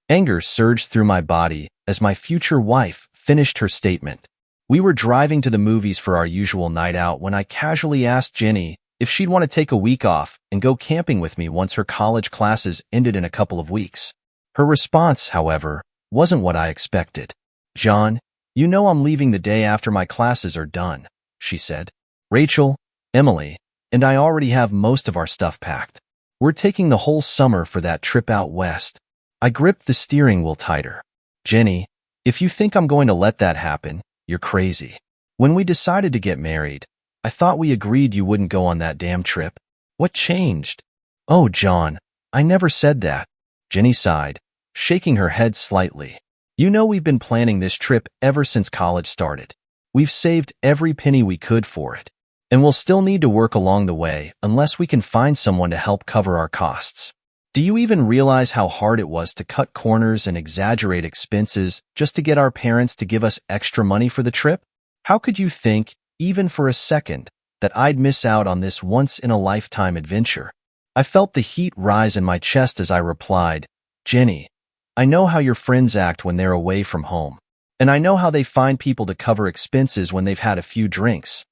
Anger surged through my body as my future wife finished her statement. We were driving to the movies for our usual night out when I casually asked Jenny if she'd want to take a week off and go camping with me once her college classes ended in a couple of weeks. Her response, however, wasn't what I expected. "John, you know I'm leaving the day after my classes are done," she said. "Rachel, Emily, and I already have most of our stuff packed. We're taking the whole summer for that trip out west." I gripped the steering wheel tighter. "Jenny, if you think I'm going to let that happen, you're crazy. When we decided to get married, I thought we agreed you wouldn't go on that damn trip. What changed?" "Oh, John, I never said that." Jenny sighed, shaking her head slightly. "You know we've been planning this trip ever since college started. We've saved every penny we could for it. And we'll still need to work along the way unless we can find someone to help cover our costs. Do you even realize how hard it was to cut corners and exaggerate expenses just to get our parents to give us extra money for the trip? How could you think, even for a second, that I'd miss out on this once-in-a-lifetime adventure?" I felt the heat rise in my chest as I replied, "Jenny, I know how your friends act when they're away from home. And I know how they find people to cover expenses when they've had a few drinks.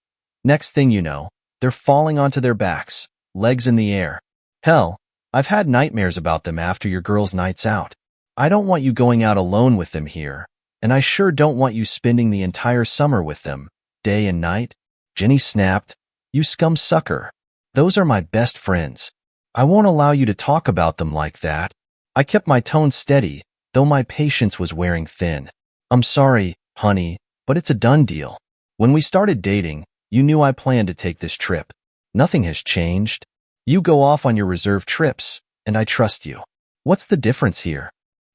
Next thing you know, they're falling onto their backs, legs in the air. Hell, I've had nightmares about them after your girls' nights out. I don't want you going out alone with them here, and I sure don't want you spending the entire summer with them, day and night." Jenny snapped, "You scum sucker. Those are my best friends. I won't allow you to talk about them like that." I kept my tone steady, though my patience was wearing thin. "I'm sorry, honey, but it's a done deal. When we started dating, you knew I planned to take this trip. Nothing has changed. You go off on your reserved trips, and I trust you. What's the difference here?"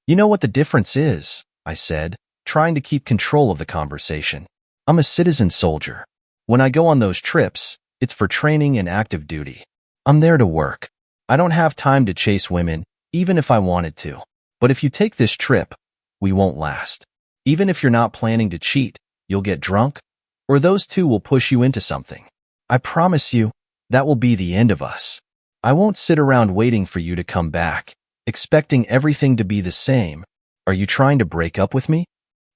"You know what the difference is," I said, trying to keep control of the conversation. "I'm a citizen soldier. When I go on those trips, it's for training and active duty. I'm there to work. I don't have time to chase women, even if I wanted to. But if you take this trip, we won't last. Even if you're not planning to cheat, you'll get drunk, or those two will push you into something. I promise you, that will be the end of us. I won't sit around waiting for you to come back, expecting everything to be the same. Are you trying to break up with me?"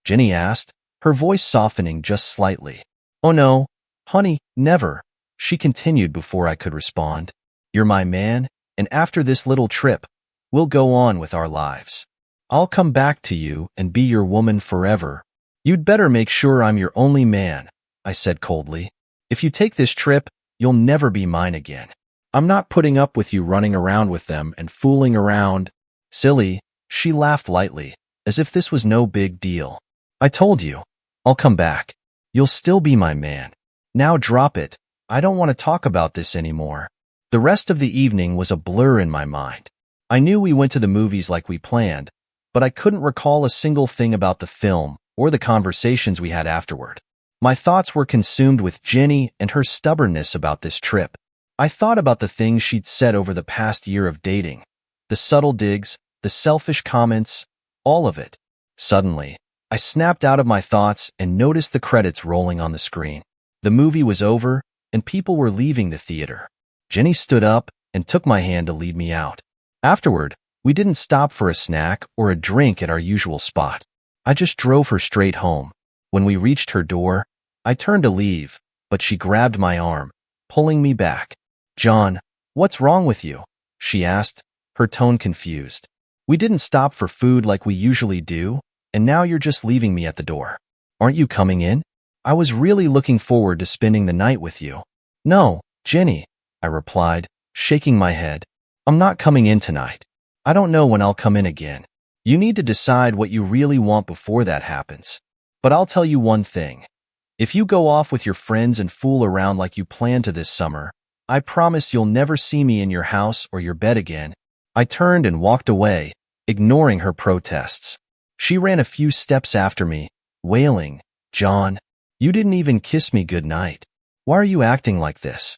Jenny asked, her voice softening just slightly. "Oh no, honey, never," she continued before I could respond. "You're my man, and after this little trip, we'll go on with our lives. I'll come back to you and be your woman forever. You'd better make sure I'm your only man," I said coldly. "If you take this trip, you'll never be mine again. I'm not putting up with you running around with them and fooling around." "Silly," she laughed lightly, as if this was no big deal. "I told you, I'll come back. You'll still be my man. Now drop it. I don't want to talk about this anymore." The rest of the evening was a blur in my mind. I knew we went to the movies like we planned, but I couldn't recall a single thing about the film or the conversations we had afterward. My thoughts were consumed with Jenny and her stubbornness about this trip. I thought about the things she'd said over the past year of dating, the subtle digs, the selfish comments, all of it. Suddenly, I snapped out of my thoughts and noticed the credits rolling on the screen. The movie was over, and people were leaving the theater. Jenny stood up and took my hand to lead me out. Afterward, we didn't stop for a snack or a drink at our usual spot. I just drove her straight home. When we reached her door, I turned to leave, but she grabbed my arm, pulling me back. "John, what's wrong with you?" she asked, her tone confused. "We didn't stop for food like we usually do, and now you're just leaving me at the door. Aren't you coming in? I was really looking forward to spending the night with you." "No, Jenny," I replied, shaking my head. "I'm not coming in tonight. I don't know when I'll come in again. You need to decide what you really want before that happens. But I'll tell you one thing. If you go off with your friends and fool around like you planned to this summer, I promise you'll never see me in your house or your bed again." I turned and walked away, ignoring her protests. She ran a few steps after me, wailing, "John, you didn't even kiss me goodnight. Why are you acting like this?"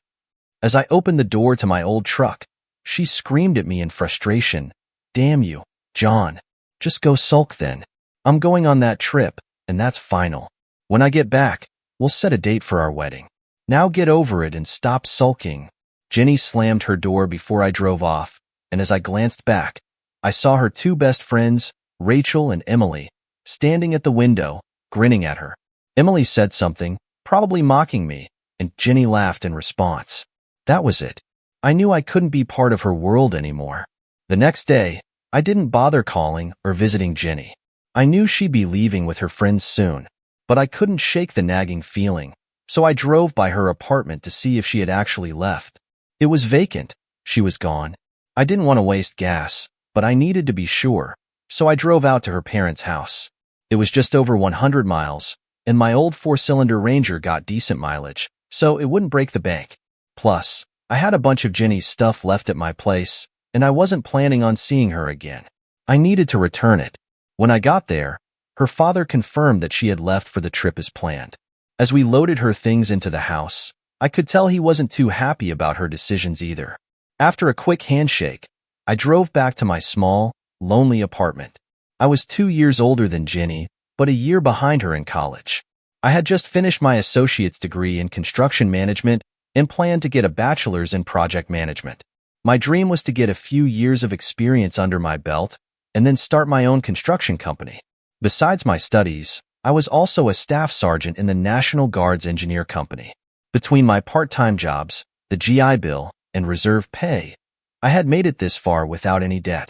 As I opened the door to my old truck, she screamed at me in frustration, "Damn you, John. Just go sulk then. I'm going on that trip, and that's final. When I get back, we'll set a date for our wedding. Now get over it and stop sulking." Jenny slammed her door before I drove off, and as I glanced back, I saw her two best friends, Rachel and Emily, standing at the window, grinning at her. Emily said something, probably mocking me, and Ginny laughed in response. That was it. I knew I couldn't be part of her world anymore. The next day, I didn't bother calling or visiting Ginny. I knew she'd be leaving with her friends soon, but I couldn't shake the nagging feeling, so I drove by her apartment to see if she had actually left. It was vacant. She was gone. I didn't want to waste gas, but I needed to be sure, so I drove out to her parents' house. It was just over 100 miles, and my old 4-cylinder Ranger got decent mileage, so it wouldn't break the bank. Plus, I had a bunch of Ginny's stuff left at my place, and I wasn't planning on seeing her again. I needed to return it. When I got there, her father confirmed that she had left for the trip as planned. As we loaded her things into the house, I could tell he wasn't too happy about her decisions either. After a quick handshake, I drove back to my small, lonely apartment. I was 2 years older than Ginny, but a year behind her in college. I had just finished my associate's degree in construction management and planned to get a bachelor's in project management. My dream was to get a few years of experience under my belt and then start my own construction company. Besides my studies, I was also a staff sergeant in the National Guard's engineer company. Between my part-time jobs, the GI Bill, and reserve pay, I had made it this far without any debt.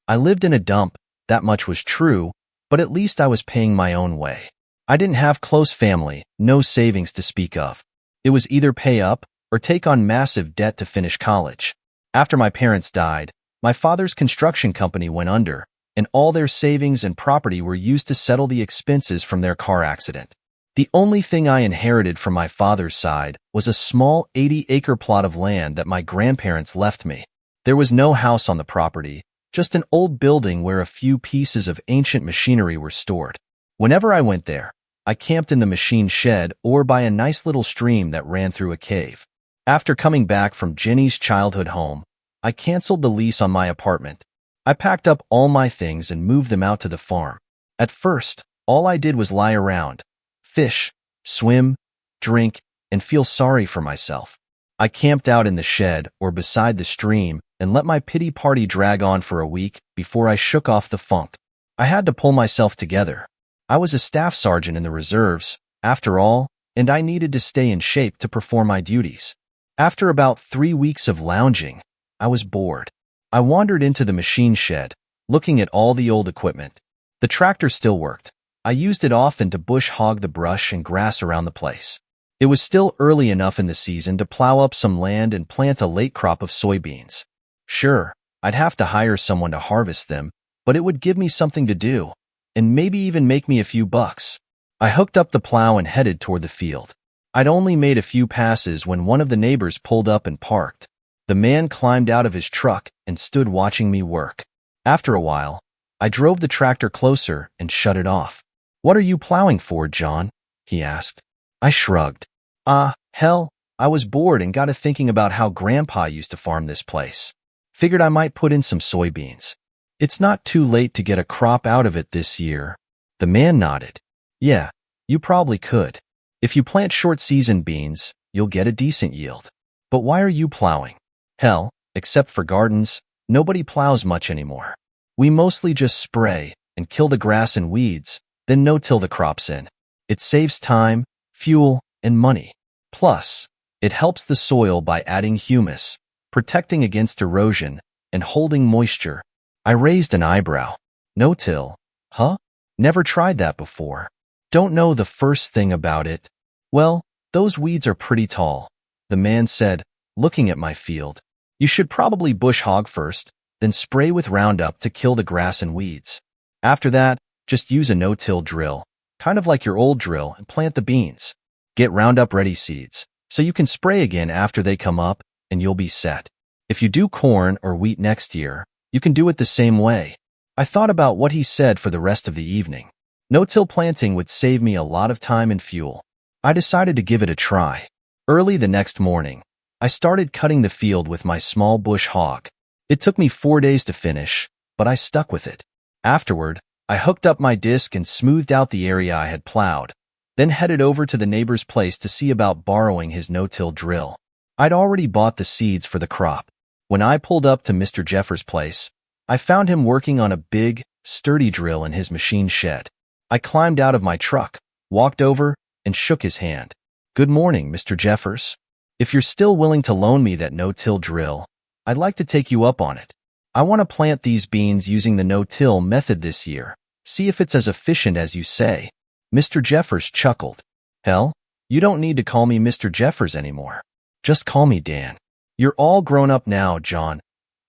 I lived in a dump, that much was true, but at least I was paying my own way. I didn't have close family, no savings to speak of. It was either pay up or take on massive debt to finish college. After my parents died, my father's construction company went under, and all their savings and property were used to settle the expenses from their car accident. The only thing I inherited from my father's side was a small 80-acre plot of land that my grandparents left me. There was no house on the property, just an old building where a few pieces of ancient machinery were stored. Whenever I went there, I camped in the machine shed or by a nice little stream that ran through a cave. After coming back from Ginny's childhood home, I canceled the lease on my apartment. I packed up all my things and moved them out to the farm. At first, all I did was lie around, fish, swim, drink, and feel sorry for myself. I camped out in the shed or beside the stream and let my pity party drag on for a week before I shook off the funk. I had to pull myself together. I was a staff sergeant in the reserves, after all, and I needed to stay in shape to perform my duties. After about 3 weeks of lounging, I was bored. I wandered into the machine shed, looking at all the old equipment. The tractor still worked. I used it often to bush hog the brush and grass around the place. It was still early enough in the season to plow up some land and plant a late crop of soybeans. Sure, I'd have to hire someone to harvest them, but it would give me something to do, and maybe even make me a few bucks. I hooked up the plow and headed toward the field. I'd only made a few passes when one of the neighbors pulled up and parked. The man climbed out of his truck and stood watching me work. After a while, I drove the tractor closer and shut it off. "What are you plowing for, John?" he asked. I shrugged. Hell, I was bored and got to thinking about how Grandpa used to farm this place. Figured I might put in some soybeans. It's not too late to get a crop out of it this year. The man nodded. Yeah, you probably could. If you plant short-season beans, you'll get a decent yield. But why are you plowing? Hell, except for gardens, nobody plows much anymore. We mostly just spray and kill the grass and weeds, then no-till the crops in. It saves time, fuel, and money. Plus, it helps the soil by adding humus, protecting against erosion, and holding moisture. I raised an eyebrow. No-till? Huh? Never tried that before. Don't know the first thing about it. Well, those weeds are pretty tall, the man said, looking at my field. You should probably bush hog first, then spray with Roundup to kill the grass and weeds. After that, just use a no-till drill, kind of like your old drill, and plant the beans. Get Roundup Ready seeds, so you can spray again after they come up, and you'll be set. If you do corn or wheat next year, you can do it the same way. I thought about what he said for the rest of the evening. No-till planting would save me a lot of time and fuel. I decided to give it a try. Early the next morning, I started cutting the field with my small bush hog. It took me 4 days to finish, but I stuck with it. Afterward, I hooked up my disc and smoothed out the area I had plowed, then headed over to the neighbor's place to see about borrowing his no-till drill. I'd already bought the seeds for the crop. When I pulled up to Mr. Jeffers' place, I found him working on a big, sturdy drill in his machine shed. I climbed out of my truck, walked over, and shook his hand. "Good morning, Mr. Jeffers. If you're still willing to loan me that no-till drill, I'd like to take you up on it. I want to plant these beans using the no-till method this year. See if it's as efficient as you say." Mr. Jeffers chuckled. "Hell, you don't need to call me Mr. Jeffers anymore. Just call me Dan. You're all grown up now, John.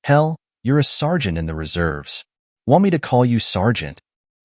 Hell, you're a sergeant in the reserves. Want me to call you Sergeant?"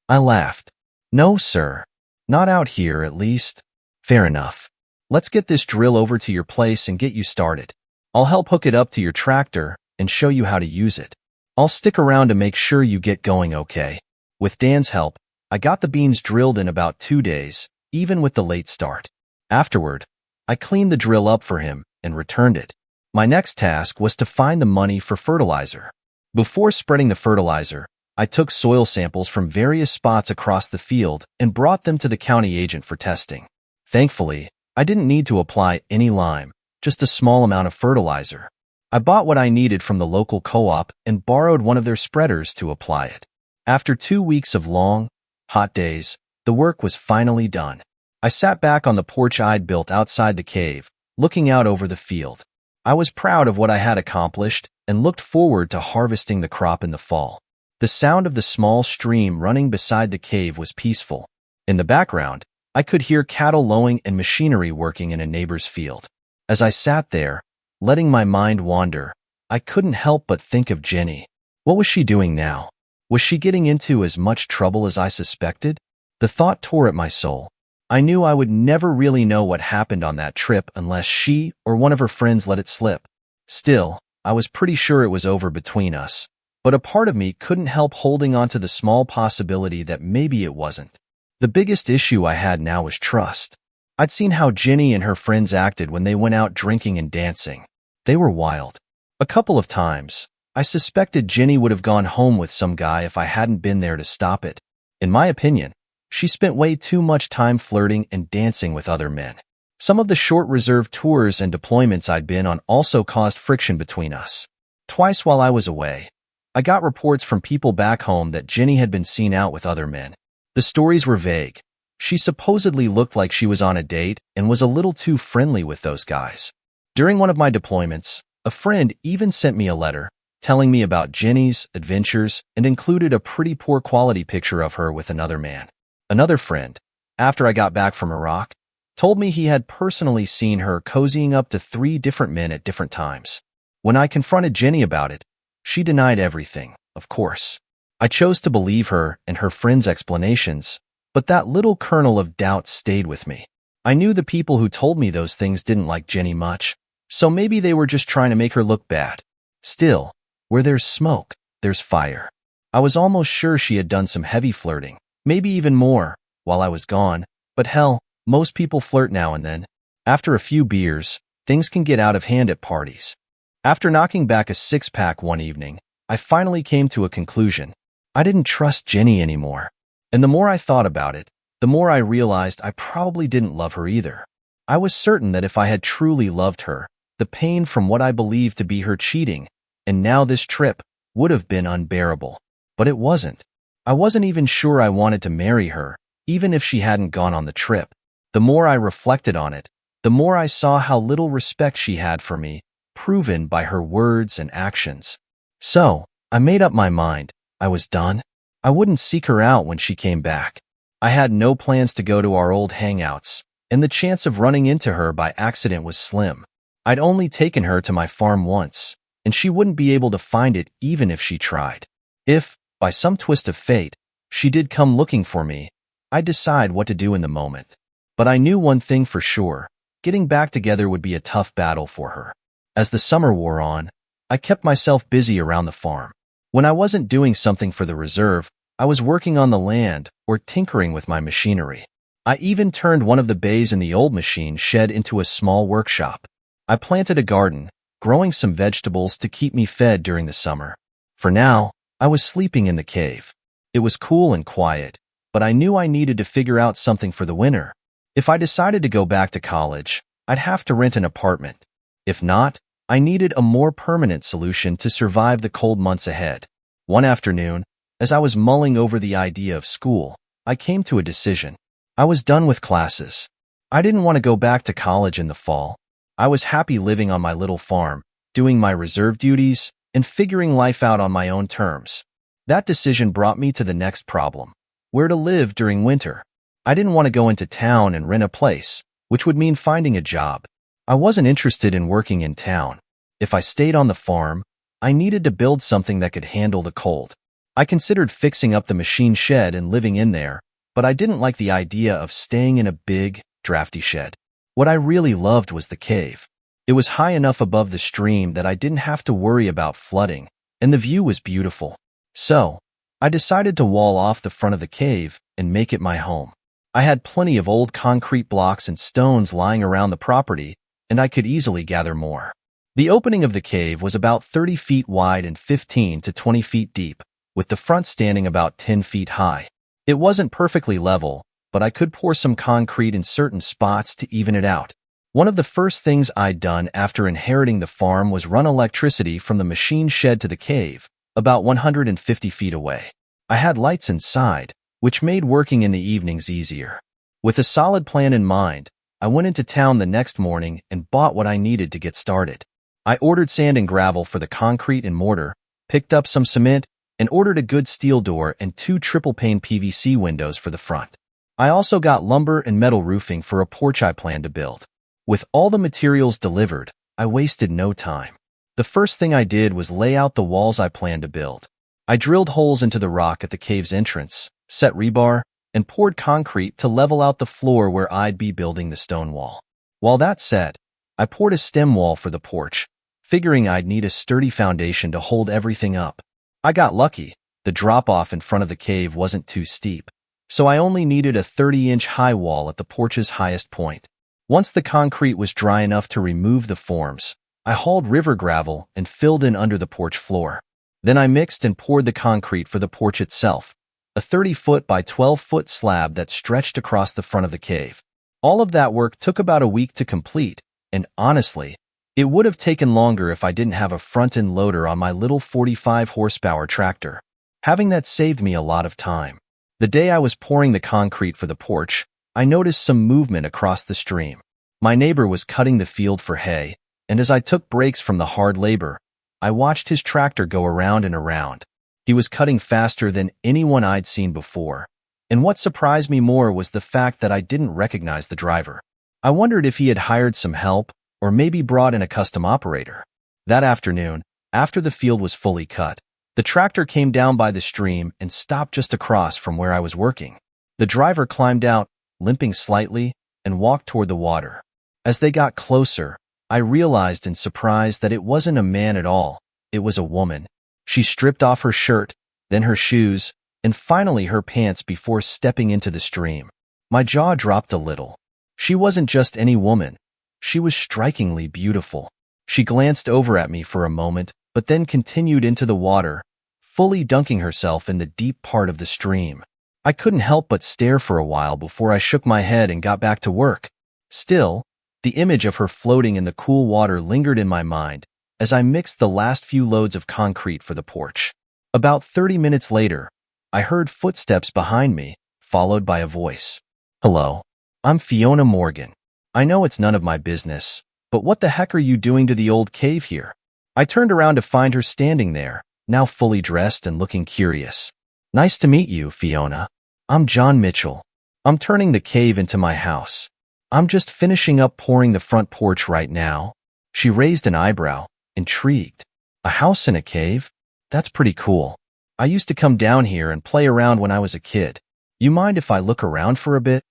I laughed. "No, sir. Not out here, at least." "Fair enough. Let's get this drill over to your place and get you started. I'll help hook it up to your tractor and show you how to use it. I'll stick around to make sure you get going okay." With Dan's help, I got the beans drilled in about 2 days, even with the late start. Afterward, I cleaned the drill up for him and returned it. My next task was to find the money for fertilizer. Before spreading the fertilizer, I took soil samples from various spots across the field and brought them to the county agent for testing. Thankfully, I didn't need to apply any lime, just a small amount of fertilizer. I bought what I needed from the local co-op and borrowed one of their spreaders to apply it. After 2 weeks of long, hot days, the work was finally done. I sat back on the porch I'd built outside the cave, looking out over the field. I was proud of what I had accomplished and looked forward to harvesting the crop in the fall. The sound of the small stream running beside the cave was peaceful. In the background, I could hear cattle lowing and machinery working in a neighbor's field. As I sat there, letting my mind wander, I couldn't help but think of Jenny. What was she doing now? Was she getting into as much trouble as I suspected? The thought tore at my soul. I knew I would never really know what happened on that trip unless she or one of her friends let it slip. Still, I was pretty sure it was over between us, but a part of me couldn't help holding on to the small possibility that maybe it wasn't. The biggest issue I had now was trust. I'd seen how Jenny and her friends acted when they went out drinking and dancing. They were wild. A couple of times, I suspected Jenny would have gone home with some guy if I hadn't been there to stop it. In my opinion, she spent way too much time flirting and dancing with other men. Some of the short reserve tours and deployments I'd been on also caused friction between us. Twice while I was away, I got reports from people back home that Jenny had been seen out with other men. The stories were vague. She supposedly looked like she was on a date and was a little too friendly with those guys. During one of my deployments, a friend even sent me a letter telling me about Jenny's adventures and included a pretty poor quality picture of her with another man. Another friend, after I got back from Iraq, told me he had personally seen her cozying up to 3 different men at different times. When I confronted Jenny about it, she denied everything, of course. I chose to believe her and her friend's explanations, but that little kernel of doubt stayed with me. I knew the people who told me those things didn't like Jenny much, so maybe they were just trying to make her look bad. Still, where there's smoke, there's fire. I was almost sure she had done some heavy flirting, maybe even more, while I was gone, but hell, most people flirt now and then. After a few beers, things can get out of hand at parties. After knocking back a 6-pack one evening, I finally came to a conclusion. I didn't trust Jenny anymore. And the more I thought about it, the more I realized I probably didn't love her either. I was certain that if I had truly loved her, the pain from what I believed to be her cheating, and now this trip, would have been unbearable. But it wasn't. I wasn't even sure I wanted to marry her, even if she hadn't gone on the trip. The more I reflected on it, the more I saw how little respect she had for me, proven by her words and actions. So, I made up my mind. I was done. I wouldn't seek her out when she came back. I had no plans to go to our old hangouts, and the chance of running into her by accident was slim. I'd only taken her to my farm once, and she wouldn't be able to find it even if she tried. If, by some twist of fate, she did come looking for me, I'd decide what to do in the moment. But I knew one thing for sure. Getting back together would be a tough battle for her. As the summer wore on, I kept myself busy around the farm. When I wasn't doing something for the reserve, I was working on the land or tinkering with my machinery. I even turned one of the bays in the old machine shed into a small workshop. I planted a garden, growing some vegetables to keep me fed during the summer. For now, I was sleeping in the cave. It was cool and quiet, but I knew I needed to figure out something for the winter. If I decided to go back to college, I'd have to rent an apartment. If not, I needed a more permanent solution to survive the cold months ahead. One afternoon, As I was mulling over the idea of school, I came to a decision. I was done with classes. I didn't want to go back to college in the fall. I was happy living on my little farm, doing my reserve duties, and figuring life out on my own terms. That decision brought me to the next problem: where to live during winter. I didn't want to go into town and rent a place, which would mean finding a job. I wasn't interested in working in town. If I stayed on the farm, I needed to build something that could handle the cold. I considered fixing up the machine shed and living in there, but I didn't like the idea of staying in a big, drafty shed. What I really loved was the cave. It was high enough above the stream that I didn't have to worry about flooding, and the view was beautiful. So, I decided to wall off the front of the cave and make it my home. I had plenty of old concrete blocks and stones lying around the property, and I could easily gather more. The opening of the cave was about 30 feet wide and 15 to 20 feet deep, with the front standing about 10 feet high. It wasn't perfectly level, but I could pour some concrete in certain spots to even it out. One of the first things I'd done after inheriting the farm was run electricity from the machine shed to the cave, about 150 feet away. I had lights inside, which made working in the evenings easier. With a solid plan in mind, I went into town the next morning and bought what I needed to get started. I ordered sand and gravel for the concrete and mortar, picked up some cement, and ordered a good steel door and 2 triple-pane PVC windows for the front. I also got lumber and metal roofing for a porch I planned to build. With all the materials delivered, I wasted no time. The first thing I did was lay out the walls I planned to build. I drilled holes into the rock at the cave's entrance, set rebar, and poured concrete to level out the floor where I'd be building the stone wall. While that set, I poured a stem wall for the porch, figuring I'd need a sturdy foundation to hold everything up. I got lucky. The drop-off in front of the cave wasn't too steep, so I only needed a 30-inch high wall at the porch's highest point. Once the concrete was dry enough to remove the forms, I hauled river gravel and filled in under the porch floor. Then I mixed and poured the concrete for the porch itself, a 30-foot by 12-foot slab that stretched across the front of the cave. All of that work took about a week to complete, and honestly, it would have taken longer if I didn't have a front-end loader on my little 45-horsepower tractor. Having that saved me a lot of time. The day I was pouring the concrete for the porch, I noticed some movement across the stream. My neighbor was cutting the field for hay, and as I took breaks from the hard labor, I watched his tractor go around and around. He was cutting faster than anyone I'd seen before, and what surprised me more was the fact that I didn't recognize the driver. I wondered if he had hired some help, or maybe brought in a custom operator. That afternoon, after the field was fully cut, the tractor came down by the stream and stopped just across from where I was working. The driver climbed out, limping slightly, and walked toward the water. As they got closer, I realized in surprise that it wasn't a man at all. It was a woman. She stripped off her shirt, then her shoes, and finally her pants before stepping into the stream. My jaw dropped a little. She wasn't just any woman. She was strikingly beautiful. She glanced over at me for a moment, but then continued into the water, fully dunking herself in the deep part of the stream. I couldn't help but stare for a while before I shook my head and got back to work. Still, the image of her floating in the cool water lingered in my mind as I mixed the last few loads of concrete for the porch. About 30 minutes later, I heard footsteps behind me, followed by a voice. "Hello, I'm Fiona Morgan. I know it's none of my business, but what the heck are you doing to the old cave here?" I turned around to find her standing there, now fully dressed and looking curious. "Nice to meet you, Fiona. I'm John Mitchell. I'm turning the cave into my house. I'm just finishing up pouring the front porch right now." She raised an eyebrow, intrigued. "A house in a cave? That's pretty cool. I used to come down here and play around when I was a kid. You mind if I look around for a bit?"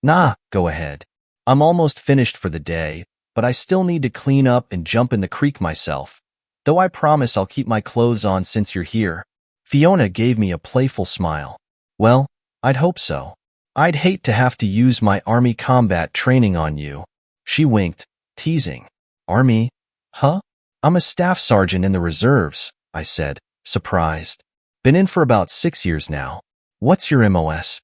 "Nah, go ahead. I'm almost finished for the day, but I still need to clean up and jump in the creek myself. Though I promise I'll keep my clothes on since you're here." Fiona gave me a playful smile. "Well, I'd hope so. I'd hate to have to use my Army combat training on you." She winked, teasing. "Army? Huh? I'm a staff sergeant in the reserves," I said, surprised. "Been in for about 6 years now." "What's your MOS?"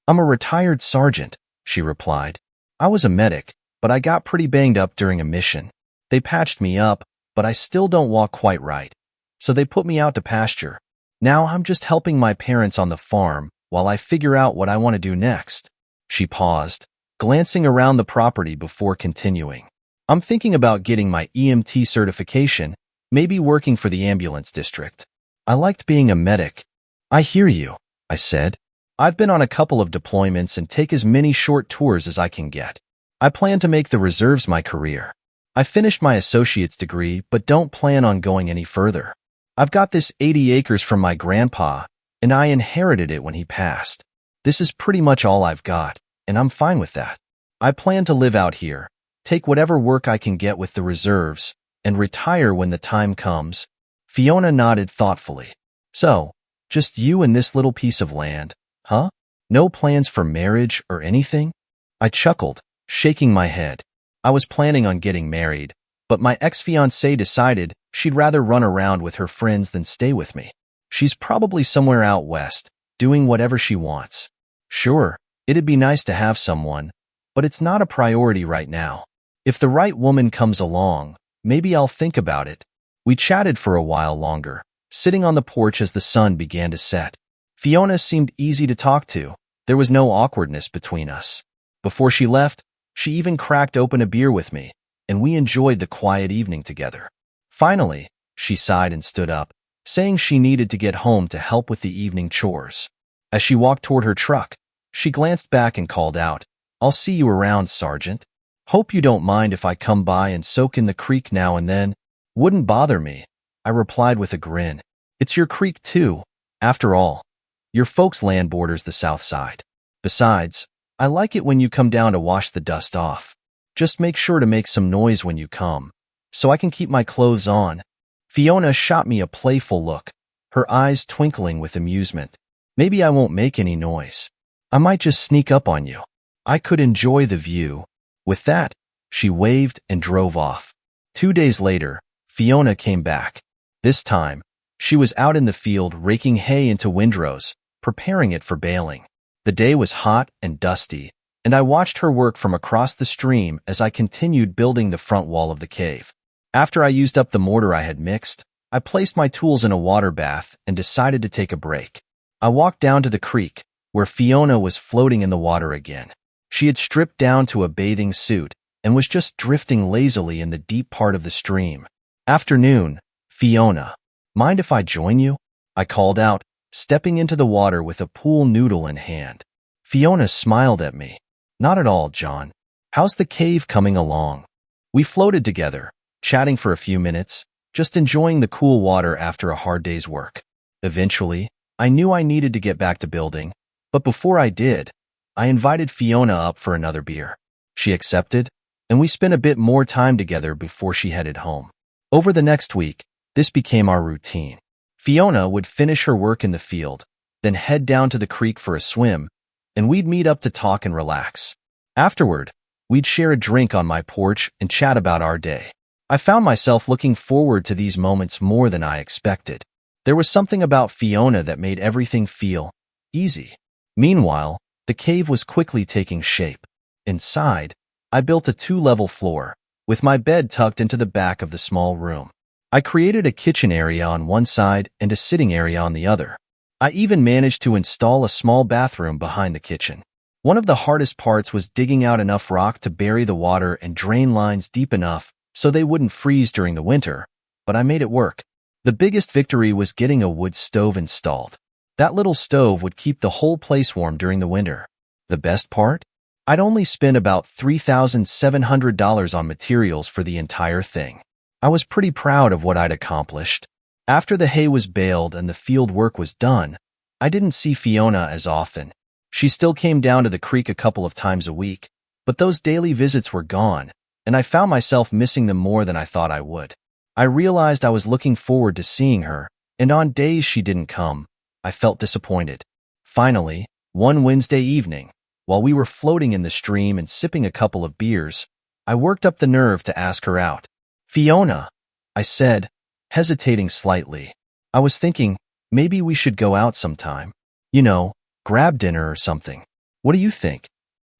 "I'm a retired sergeant," she replied. "I was a medic, but I got pretty banged up during a mission. They patched me up, but I still don't walk quite right. So they put me out to pasture." Now I'm just helping my parents on the farm while I figure out what I want to do next." She paused, glancing around the property before continuing. "I'm thinking about getting my EMT certification, maybe working for the ambulance district. I liked being a medic." "I hear you," I said. "I've been on a couple of deployments and take as many short tours as I can get. I plan to make the reserves my career. I finished my associate's degree but don't plan on going any further. I've got this 80 acres from my grandpa, and I inherited it when he passed. This is pretty much all I've got, and I'm fine with that. I plan to live out here, take whatever work I can get with the reserves, and retire when the time comes." Fiona nodded thoughtfully. "So, just you and this little piece of land, huh? No plans for marriage or anything?" I chuckled, shaking my head. I was planning on getting married, but my ex-fiancée decided she'd rather run around with her friends than stay with me. She's probably somewhere out west, doing whatever she wants. Sure, it'd be nice to have someone, but it's not a priority right now. If the right woman comes along, maybe I'll think about it. We chatted for a while longer, sitting on the porch as the sun began to set. Fiona seemed easy to talk to. There was no awkwardness between us. Before she left, she even cracked open a beer with me, and we enjoyed the quiet evening together. Finally, she sighed and stood up, saying she needed to get home to help with the evening chores. As she walked toward her truck, she glanced back and called out, "I'll see you around, Sergeant. Hope you don't mind if I come by and soak in the creek now and then." "Wouldn't bother me," I replied with a grin. "It's your creek too. After all, your folks' land borders the south side. Besides, I like it when you come down to wash the dust off. Just make sure to make some noise when you come, so I can keep my clothes on." Fiona shot me a playful look, her eyes twinkling with amusement. "Maybe I won't make any noise. I might just sneak up on you. I could enjoy the view." With that, she waved and drove off. 2 days later, Fiona came back. This time, she was out in the field raking hay into windrows, preparing it for baling. The day was hot and dusty, and I watched her work from across the stream as I continued building the front wall of the cave. After I used up the mortar I had mixed, I placed my tools in a water bath and decided to take a break. I walked down to the creek, where Fiona was floating in the water again. She had stripped down to a bathing suit and was just drifting lazily in the deep part of the stream. "Afternoon, Fiona. Mind if I join you?" I called out, stepping into the water with a pool noodle in hand. Fiona smiled at me. "Not at all, John. How's the cave coming along?" We floated together, chatting for a few minutes, just enjoying the cool water after a hard day's work. Eventually, I knew I needed to get back to building, but before I did, I invited Fiona up for another beer. She accepted, and we spent a bit more time together before she headed home. Over the next week, this became our routine. Fiona would finish her work in the field, then head down to the creek for a swim, and we'd meet up to talk and relax. Afterward, we'd share a drink on my porch and chat about our day. I found myself looking forward to these moments more than I expected. There was something about Fiona that made everything feel easy. Meanwhile, the cave was quickly taking shape. Inside, I built a 2-level floor, with my bed tucked into the back of the small room. I created a kitchen area on one side and a sitting area on the other. I even managed to install a small bathroom behind the kitchen. One of the hardest parts was digging out enough rock to bury the water and drain lines deep enough so they wouldn't freeze during the winter, but I made it work. The biggest victory was getting a wood stove installed. That little stove would keep the whole place warm during the winter. The best part? I'd only spent about $3,700 on materials for the entire thing. I was pretty proud of what I'd accomplished. After the hay was baled and the field work was done, I didn't see Fiona as often. She still came down to the creek a couple of times a week, but those daily visits were gone, and I found myself missing them more than I thought I would. I realized I was looking forward to seeing her, and on days she didn't come, I felt disappointed. Finally, one Wednesday evening, while we were floating in the stream and sipping a couple of beers, I worked up the nerve to ask her out. "Fiona," I said, hesitating slightly. "I was thinking, maybe we should go out sometime. You know, grab dinner or something. What do you think?"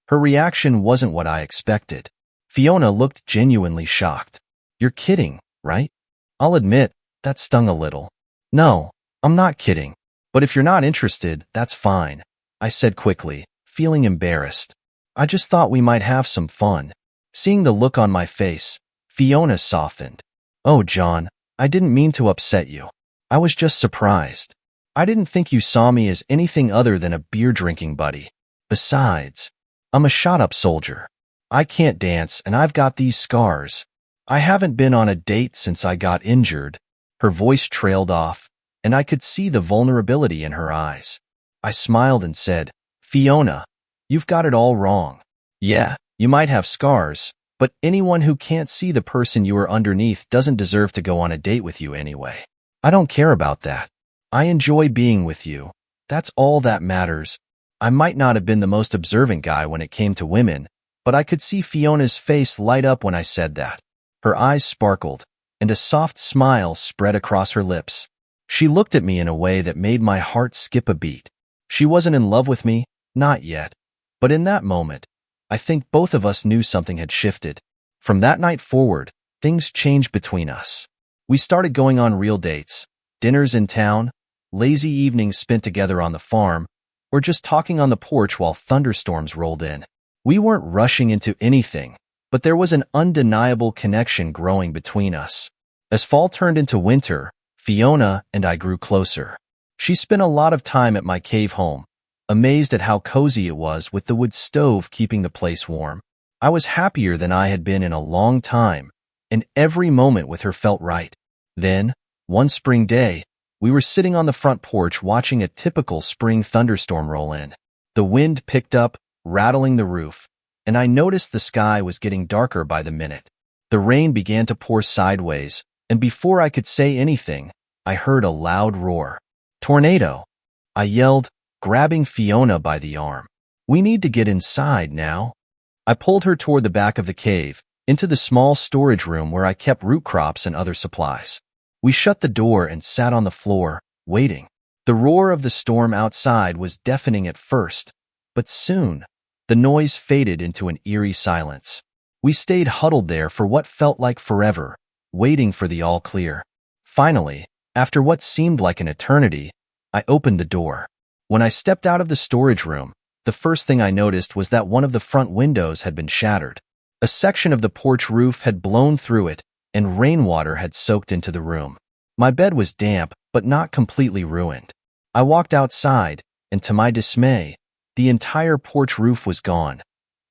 Her reaction wasn't what I expected. Fiona looked genuinely shocked. "You're kidding, right?" I'll admit, that stung a little. "No, I'm not kidding. But if you're not interested, that's fine, I said quickly, feeling embarrassed. I just thought we might have some fun. Seeing the look on my face, Fiona softened. Oh, John, I didn't mean to upset you. I was just surprised. I didn't think you saw me as anything other than a beer-drinking buddy. Besides, I'm a shot-up soldier. I can't dance and I've got these scars. I haven't been on a date since I got injured. Her voice trailed off, and I could see the vulnerability in her eyes. I smiled and said, Fiona, you've got it all wrong. Yeah, you might have scars, but anyone who can't see the person you are underneath doesn't deserve to go on a date with you anyway. I don't care about that. I enjoy being with you. That's all that matters. I might not have been the most observant guy when it came to women, but I could see Fiona's face light up when I said that. Her eyes sparkled, and a soft smile spread across her lips. She looked at me in a way that made my heart skip a beat. She wasn't in love with me, not yet. But in that moment, I think both of us knew something had shifted. From that night forward, things changed between us. We started going on real dates, dinners in town, lazy evenings spent together on the farm, or just talking on the porch while thunderstorms rolled in. We weren't rushing into anything, but there was an undeniable connection growing between us. As fall turned into winter, Fiona and I grew closer. She spent a lot of time at my cave home, amazed at how cozy it was with the wood stove keeping the place warm. I was happier than I had been in a long time, and every moment with her felt right. Then, one spring day, we were sitting on the front porch watching a typical spring thunderstorm roll in. The wind picked up, rattling the roof, and I noticed the sky was getting darker by the minute. The rain began to pour sideways, and before I could say anything, I heard a loud roar. Tornado! I yelled, grabbing Fiona by the arm. We need to get inside now. I pulled her toward the back of the cave, into the small storage room where I kept root crops and other supplies. We shut the door and sat on the floor, waiting. The roar of the storm outside was deafening at first, but soon, the noise faded into an eerie silence. We stayed huddled there for what felt like forever, waiting for the all-clear. Finally, after what seemed like an eternity, I opened the door. When I stepped out of the storage room, the first thing I noticed was that one of the front windows had been shattered. A section of the porch roof had blown through it, and rainwater had soaked into the room. My bed was damp, but not completely ruined. I walked outside, and to my dismay, the entire porch roof was gone,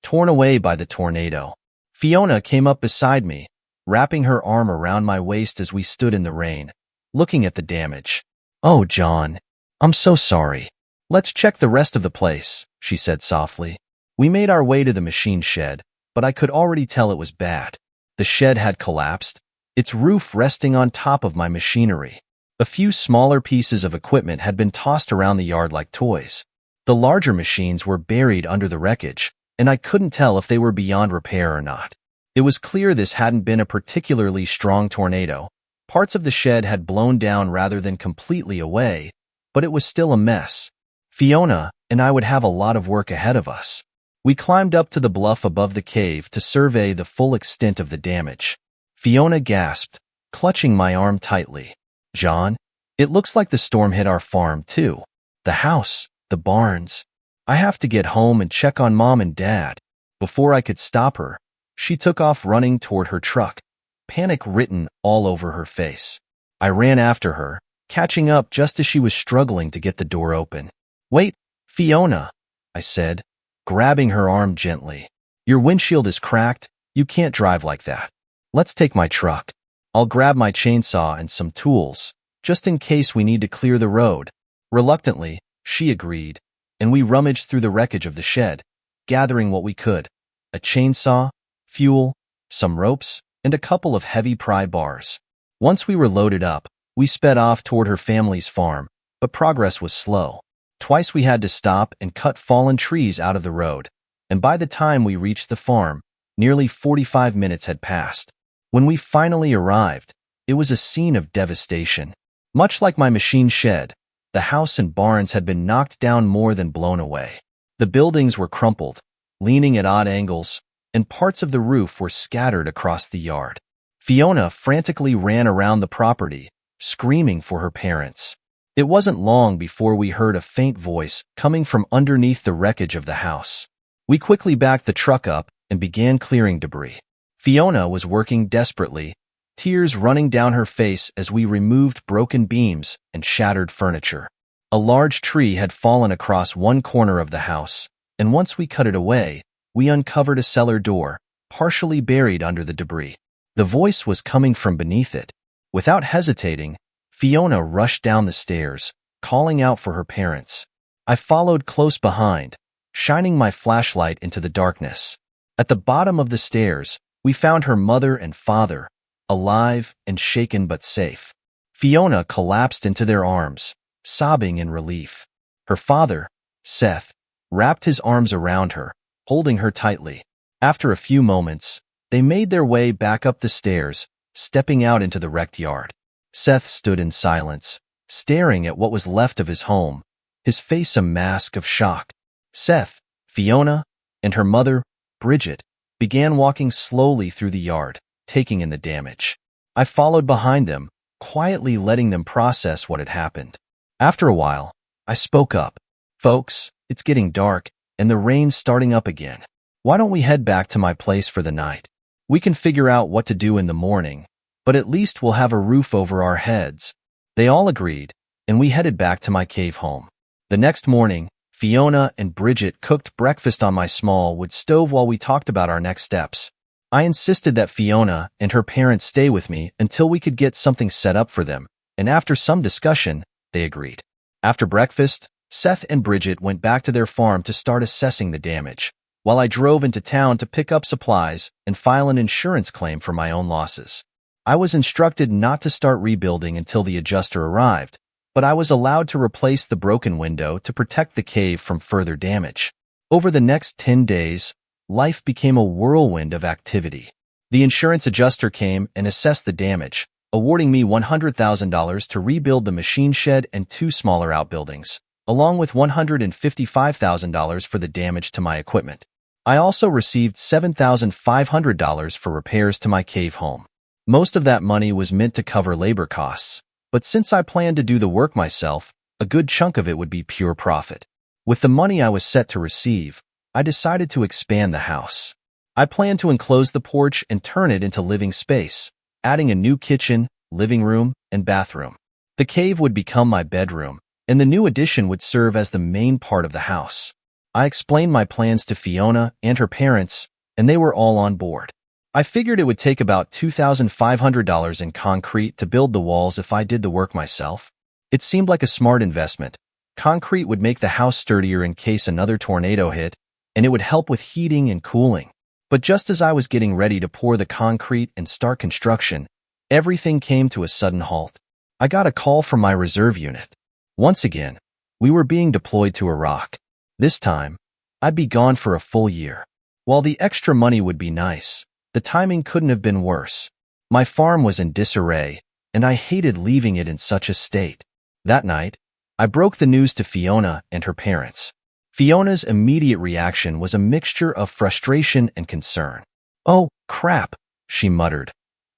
torn away by the tornado. Fiona came up beside me, wrapping her arm around my waist as we stood in the rain, looking at the damage. Oh, John, I'm so sorry. Let's check the rest of the place, she said softly. We made our way to the machine shed, but I could already tell it was bad. The shed had collapsed, its roof resting on top of my machinery. A few smaller pieces of equipment had been tossed around the yard like toys. The larger machines were buried under the wreckage, and I couldn't tell if they were beyond repair or not. It was clear this hadn't been a particularly strong tornado. Parts of the shed had blown down rather than completely away, but it was still a mess. Fiona and I would have a lot of work ahead of us. We climbed up to the bluff above the cave to survey the full extent of the damage. Fiona gasped, clutching my arm tightly. John, it looks like the storm hit our farm too. The house, the barns. I have to get home and check on Mom and Dad. Before I could stop her, she took off running toward her truck, panic written all over her face. I ran after her, catching up just as she was struggling to get the door open. Wait, Fiona, I said, grabbing her arm gently. Your windshield is cracked. You can't drive like that. Let's take my truck. I'll grab my chainsaw and some tools, just in case we need to clear the road. Reluctantly, she agreed, and we rummaged through the wreckage of the shed, gathering what we could. A chainsaw, fuel, some ropes, and a couple of heavy pry bars. Once we were loaded up, we sped off toward her family's farm, but progress was slow. Twice we had to stop and cut fallen trees out of the road, and by the time we reached the farm, nearly 45 minutes had passed. When we finally arrived, it was a scene of devastation. Much like my machine shed, the house and barns had been knocked down more than blown away. The buildings were crumpled, leaning at odd angles, and parts of the roof were scattered across the yard. Fiona frantically ran around the property, screaming for her parents. It wasn't long before we heard a faint voice coming from underneath the wreckage of the house. We quickly backed the truck up and began clearing debris. Fiona was working desperately, tears running down her face as we removed broken beams and shattered furniture. A large tree had fallen across one corner of the house, and once we cut it away, we uncovered a cellar door, partially buried under the debris. The voice was coming from beneath it. Without hesitating, Fiona rushed down the stairs, calling out for her parents. I followed close behind, shining my flashlight into the darkness. At the bottom of the stairs, we found her mother and father, alive and shaken but safe. Fiona collapsed into their arms, sobbing in relief. Her father, Seth, wrapped his arms around her, holding her tightly. After a few moments, they made their way back up the stairs, stepping out into the wrecked yard. Seth stood in silence, staring at what was left of his home, his face a mask of shock. Seth, Fiona, and her mother, Bridget, began walking slowly through the yard, taking in the damage. I followed behind them, quietly letting them process what had happened. After a while, I spoke up. "Folks, it's getting dark, and the rain's starting up again. Why don't we head back to my place for the night? We can figure out what to do in the morning, but at least we'll have a roof over our heads." They all agreed, and we headed back to my cave home. The next morning, Fiona and Bridget cooked breakfast on my small wood stove while we talked about our next steps. I insisted that Fiona and her parents stay with me until we could get something set up for them, and after some discussion, they agreed. After breakfast, Seth and Bridget went back to their farm to start assessing the damage, while I drove into town to pick up supplies and file an insurance claim for my own losses. I was instructed not to start rebuilding until the adjuster arrived, but I was allowed to replace the broken window to protect the cave from further damage. Over the next 10 days, life became a whirlwind of activity. The insurance adjuster came and assessed the damage, awarding me $100,000 to rebuild the machine shed and 2 smaller outbuildings, along with $155,000 for the damage to my equipment. I also received $7,500 for repairs to my cave home. Most of that money was meant to cover labor costs, but since I planned to do the work myself, a good chunk of it would be pure profit. With the money I was set to receive, I decided to expand the house. I planned to enclose the porch and turn it into living space, adding a new kitchen, living room, and bathroom. The cave would become my bedroom, and the new addition would serve as the main part of the house. I explained my plans to Fiona and her parents, and they were all on board. I figured it would take about $2,500 in concrete to build the walls if I did the work myself. It seemed like a smart investment. Concrete would make the house sturdier in case another tornado hit, and it would help with heating and cooling. But just as I was getting ready to pour the concrete and start construction, everything came to a sudden halt. I got a call from my reserve unit. Once again, we were being deployed to Iraq. This time, I'd be gone for a full year. While the extra money would be nice, the timing couldn't have been worse. My farm was in disarray, and I hated leaving it in such a state. That night, I broke the news to Fiona and her parents. Fiona's immediate reaction was a mixture of frustration and concern. "Oh, crap," she muttered,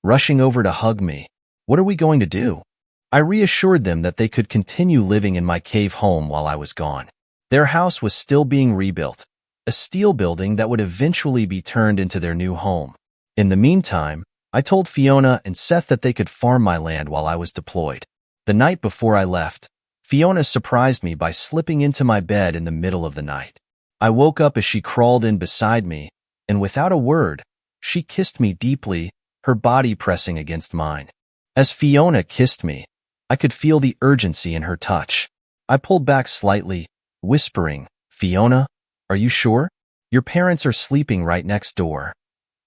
rushing over to hug me. "What are we going to do?" I reassured them that they could continue living in my cave home while I was gone. Their house was still being rebuilt, a steel building that would eventually be turned into their new home. In the meantime, I told Fiona and Seth that they could farm my land while I was deployed. The night before I left, Fiona surprised me by slipping into my bed in the middle of the night. I woke up as she crawled in beside me, and without a word, she kissed me deeply, her body pressing against mine. As Fiona kissed me, I could feel the urgency in her touch. I pulled back slightly, whispering, "Fiona, are you sure? Your parents are sleeping right next door.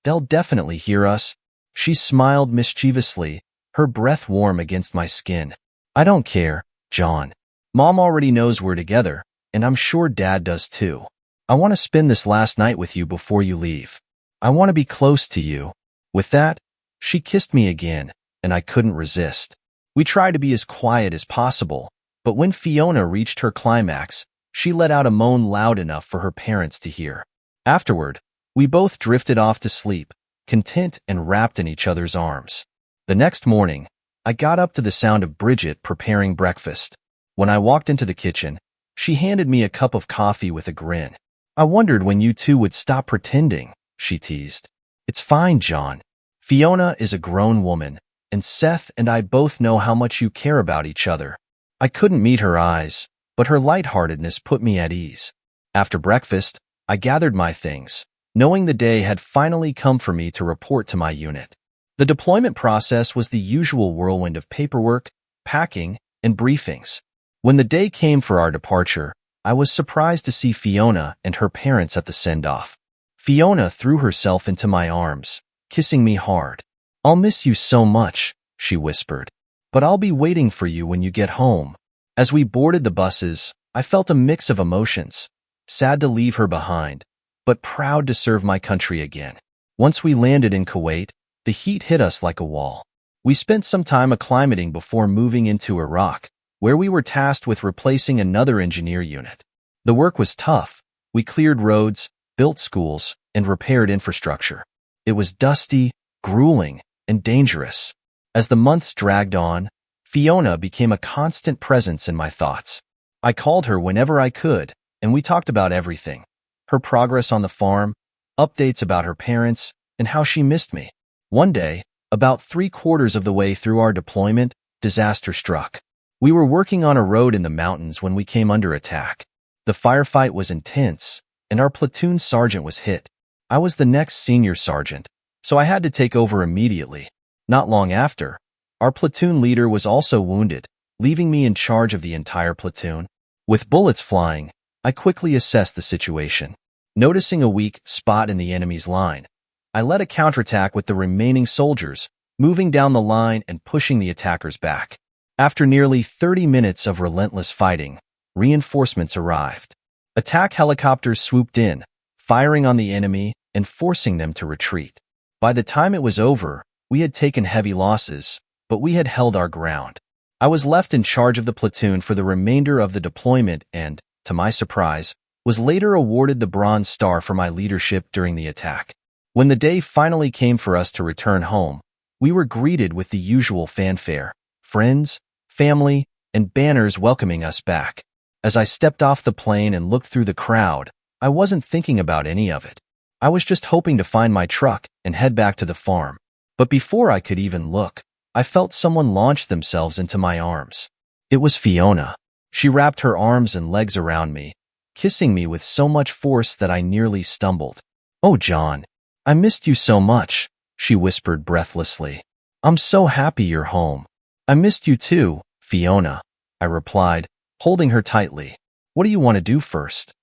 They'll definitely hear us." She smiled mischievously, her breath warm against my skin. "I don't care, John. Mom already knows we're together, and I'm sure Dad does too. I want to spend this last night with you before you leave. I want to be close to you." With that, she kissed me again, and I couldn't resist. We tried to be as quiet as possible, but when Fiona reached her climax, she let out a moan loud enough for her parents to hear. Afterward, we both drifted off to sleep, content and wrapped in each other's arms. The next morning, I got up to the sound of Bridget preparing breakfast. When I walked into the kitchen, she handed me a cup of coffee with a grin. I wondered when you two would stop pretending, she teased. It's fine, John. Fiona is a grown woman, and Seth and I both know how much you care about each other. I couldn't meet her eyes, but her lightheartedness put me at ease. After breakfast, I gathered my things, knowing the day had finally come for me to report to my unit. The deployment process was the usual whirlwind of paperwork, packing, and briefings. When the day came for our departure, I was surprised to see Fiona and her parents at the send-off. Fiona threw herself into my arms, kissing me hard. I'll miss you so much, she whispered, but I'll be waiting for you when you get home. As we boarded the buses, I felt a mix of emotions, sad to leave her behind, but proud to serve my country again. Once we landed in Kuwait, the heat hit us like a wall. We spent some time acclimating before moving into Iraq, where we were tasked with replacing another engineer unit. The work was tough. We cleared roads, built schools, and repaired infrastructure. It was dusty, grueling, and dangerous. As the months dragged on, Fiona became a constant presence in my thoughts. I called her whenever I could, and we talked about everything. Her progress on the farm, updates about her parents, and how she missed me. One day, about 3/4 of the way through our deployment, disaster struck. We were working on a road in the mountains when we came under attack. The firefight was intense, and our platoon sergeant was hit. I was the next senior sergeant, so I had to take over immediately. Not long after, our platoon leader was also wounded, leaving me in charge of the entire platoon. With bullets flying, I quickly assessed the situation. Noticing a weak spot in the enemy's line, I led a counterattack with the remaining soldiers, moving down the line and pushing the attackers back. After nearly 30 minutes of relentless fighting, reinforcements arrived. Attack helicopters swooped in, firing on the enemy and forcing them to retreat. By the time it was over, we had taken heavy losses, but we had held our ground. I was left in charge of the platoon for the remainder of the deployment and, to my surprise, was later awarded the Bronze Star for my leadership during the attack. When the day finally came for us to return home, we were greeted with the usual fanfare, friends, family, and banners welcoming us back. As I stepped off the plane and looked through the crowd, I wasn't thinking about any of it. I was just hoping to find my truck and head back to the farm. But before I could even look, I felt someone launch themselves into my arms. It was Fiona. She wrapped her arms and legs around me, kissing me with so much force that I nearly stumbled. "Oh, John, I missed you so much," she whispered breathlessly. "I'm so happy you're home." "I missed you too, Fiona," I replied, holding her tightly. "What do you want to do first?"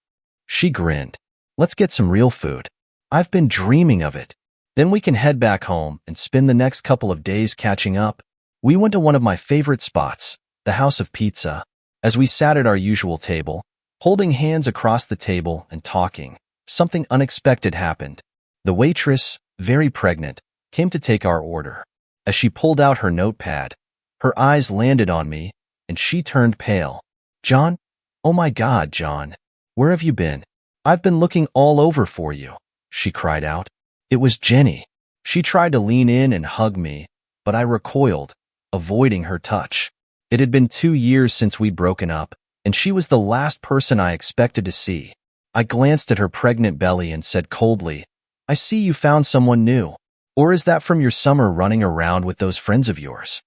She grinned. "Let's get some real food. I've been dreaming of it. Then we can head back home and spend the next couple of days catching up." We went to one of my favorite spots, the House of Pizza. As we sat at our usual table, holding hands across the table and talking, something unexpected happened. The waitress, very pregnant, came to take our order. As she pulled out her notepad, her eyes landed on me, and she turned pale. "John? Oh my God, John. Where have you been? I've been looking all over for you," she cried out. It was Jenny. She tried to lean in and hug me, but I recoiled, avoiding her touch. It had been 2 years since we'd broken up, and she was the last person I expected to see. I glanced at her pregnant belly and said coldly, "I see you found someone new. Or is that from your summer running around with those friends of yours?"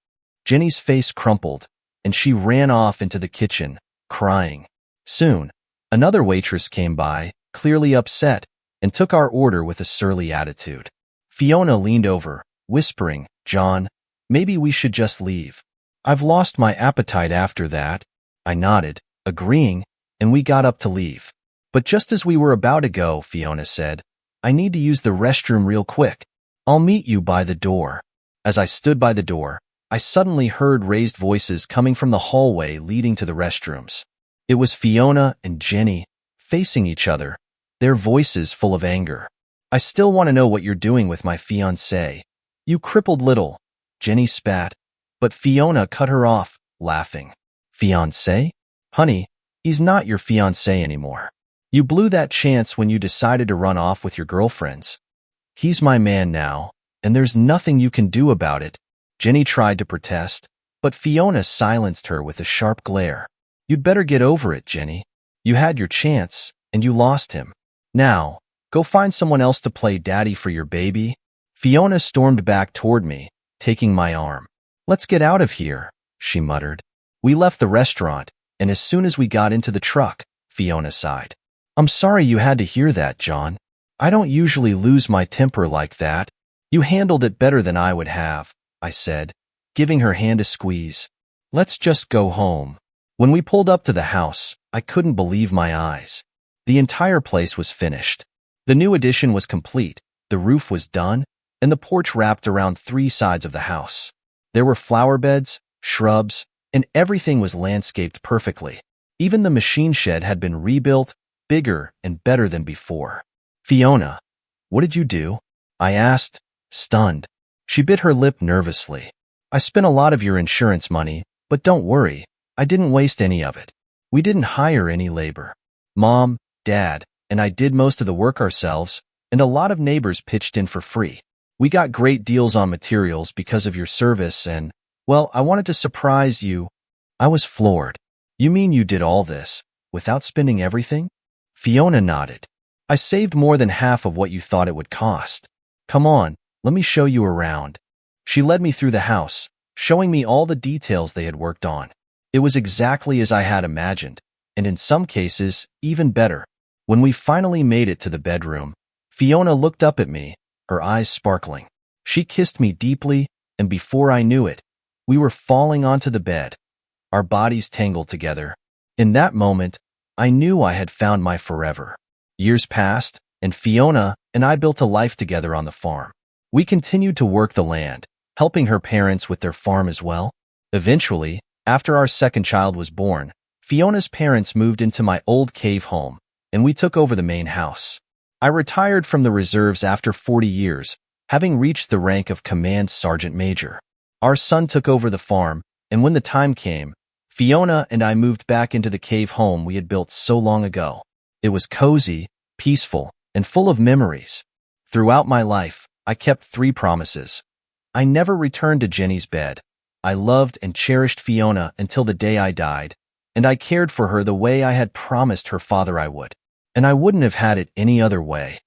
Jenny's face crumpled, and she ran off into the kitchen, crying. Soon, another waitress came by, clearly upset, and took our order with a surly attitude. Fiona leaned over, whispering, "John, maybe we should just leave. I've lost my appetite after that." I nodded, agreeing, and we got up to leave. But just as we were about to go, Fiona said, "I need to use the restroom real quick. I'll meet you by the door." As I stood by the door, I suddenly heard raised voices coming from the hallway leading to the restrooms. It was Fiona and Jenny, facing each other, their voices full of anger. "I still want to know what you're doing with my fiancé. You crippled little," Jenny spat, but Fiona cut her off, laughing. "Fiancé? Honey, he's not your fiancé anymore. You blew that chance when you decided to run off with your girlfriends. He's my man now, and there's nothing you can do about it." Jenny tried to protest, but Fiona silenced her with a sharp glare. You'd better get over it, Jenny. You had your chance, and you lost him. Now, go find someone else to play daddy for your baby. Fiona stormed back toward me, taking my arm. Let's get out of here, she muttered. We left the restaurant, and as soon as we got into the truck, Fiona sighed. I'm sorry you had to hear that, John. I don't usually lose my temper like that. You handled it better than I would have, I said, giving her hand a squeeze. Let's just go home. When we pulled up to the house, I couldn't believe my eyes. The entire place was finished. The new addition was complete, the roof was done, and the porch wrapped around 3 sides of the house. There were flower beds, shrubs, and everything was landscaped perfectly. Even the machine shed had been rebuilt, bigger and better than before. Fiona, what did you do? I asked, stunned. She bit her lip nervously. I spent a lot of your insurance money, but don't worry, I didn't waste any of it. We didn't hire any labor. Mom, Dad, and I did most of the work ourselves, and a lot of neighbors pitched in for free. We got great deals on materials because of your service and, well, I wanted to surprise you. I was floored. You mean you did all this, without spending everything? Fiona nodded. I saved more than half of what you thought it would cost. Come on, let me show you around. She led me through the house, showing me all the details they had worked on. It was exactly as I had imagined, and in some cases, even better. When we finally made it to the bedroom, Fiona looked up at me, her eyes sparkling. She kissed me deeply, and before I knew it, we were falling onto the bed, our bodies tangled together. In that moment, I knew I had found my forever. Years passed, and Fiona and I built a life together on the farm. We continued to work the land, helping her parents with their farm as well. Eventually, after our second child was born, Fiona's parents moved into my old cave home, and we took over the main house. I retired from the reserves after 40 years, having reached the rank of Command Sergeant Major. Our son took over the farm, and when the time came, Fiona and I moved back into the cave home we had built so long ago. It was cozy, peaceful, and full of memories. Throughout my life, I kept 3 promises. I never returned to Jenny's bed. I loved and cherished Fiona until the day I died, and I cared for her the way I had promised her father I would. And I wouldn't have had it any other way.